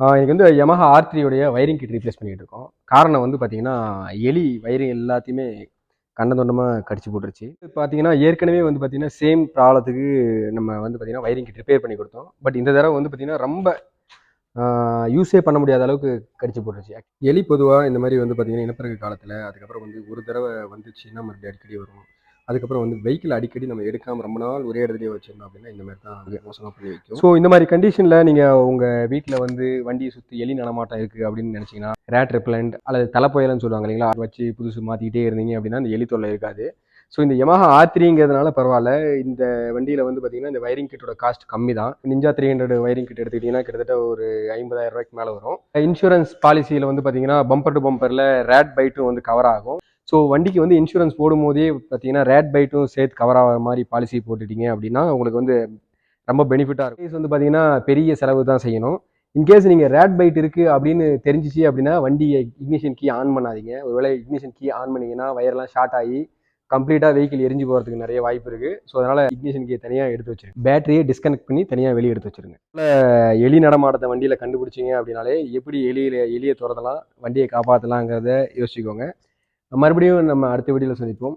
எனக்கு வந்து Yamaha R3 உடைய வயரிங் கிட் ரீப்ளேஸ் பண்ணிட்டு இருக்கோம். காரணம் வந்து பார்த்தீங்கன்னா, எலி வயரிங் எல்லாத்தையுமே கண்ட துண்டமா கடிச்சு போட்டுருச்சு. பார்த்தீங்கன்னா, ஏற்கனவே வந்து பார்த்தீங்கன்னா, சேம் ப்ராப்ளத்துக்கு நம்ம வந்து பார்த்தீங்கன்னா, வயரிங் கிட் ரிப்பேர் பண்ணி கொடுத்தோம். பட் இந்த தடவை வந்து பார்த்தீங்கன்னா, ரொம்ப யூஸே பண்ண முடியாத அளவுக்கு கடிச்சு போட்டுருச்சு. எலி பொதுவா இந்த மாரி வந்து பார்த்தீங்கன்னா, இனப்பெருக்க காலத்தில, அதுக்கப்புறம் வந்து ஒரு தடவ வந்துச்சுன்னா மறுபடியும் அடிக்கடி வரும். அதுக்கப்புறம் வந்து வெஹிக்கிள் அடிக்கடி நம்ம எடுக்காம ரொம்ப நாள் ஒரே இடத்துலயே வச்சிருந்தோம் அப்படின்னா, இந்த மாரி தான் மோசமா பண்ணி வைக்கும். ஸோ இந்த மாரி கண்டிஷன்ல நீங்க உங்க வீட்ல வந்து வண்டிய சுத்தி எலி நடமாட்டம் இருக்கு அப்படின்னு நினைச்சீங்கன்னா, ரேட் ரெப்பலண்ட் அல்லது தலைப்புயல்னு சொல்லுவாங்க இல்லைங்களா? அத வச்சு புதுசு மாத்திக்கிட்டே இருந்தீங்க அப்படின்னா, அந்த எலி தொல்லை இருக்காது. ஸோ இந்த Yamaha R3ங்கிறதுனால பரவால்ல. இந்த வண்டியில வந்து பார்த்தீங்கன்னா, இந்த வயரிங் கிட்டோட காஸ்ட் கம்மி தான். Ninja 300 வயரிங் கிட் எடுத்துக்கிட்டீங்கன்னா, கிட்டத்தட்ட ஒரு ரூ. 50,000 மேல வரும். இன்சூரன்ஸ் பாலிசியில வந்து பார்த்தீங்கன்னா, பம்பர் டு பம்பர்ல ரேட் பைட்டும் வந்து கவர் ஆகும். ஸோ வண்டிக்கு வந்து இன்சூரன்ஸ் போடும்போதே பார்த்தீங்கன்னா, ரேட் பைட்டும் சேர்த்து கவர் ஆகிற மாதிரி பாலிசி போட்டுட்டீங்க அப்படின்னா, உங்களுக்கு வந்து ரொம்ப பெனிஃபிட்டாக இருக்கும். கேஸ் வந்து பார்த்தீங்கன்னா, பெரிய செலவு தான் செய்யணும். இன்கேஸ் நீங்கள் ரேட் பைட் இருக்குது அப்படின்னு தெரிஞ்சிச்சு அப்படின்னா, வண்டியை இக்னிஷன் கீ ஆன் பண்ணாதீங்க. ஒருவேளை இக்னிஷன் கீ ஆன் பண்ணிங்கன்னா வயர்லாம் ஷார்ட் ஆகி கம்ப்ளீட்டாக வெஹிக்கிள் எரிஞ்சு போகிறதுக்கு நிறைய வாய்ப்பு இருக்குது. ஸோ அதனால் இக்னிஷன் கீயை தனியாக எடுத்து வச்சிருங்க. பேட்டரியை டிஸ்கனெக்ட் பண்ணி தனியாக வெளியே எடுத்து வச்சிருங்க. எலி நடமாட்டத்தை வண்டியில் கண்டுபிடிச்சிங்க அப்படின்னாலே எப்படி எலியை துரத்தலாம், வண்டியை காப்பாற்றலாங்கிறத யோசிச்சுக்கோங்க. மறுபடியும் நம்ம அடுத்த வீடியோவில் சந்திப்போம்.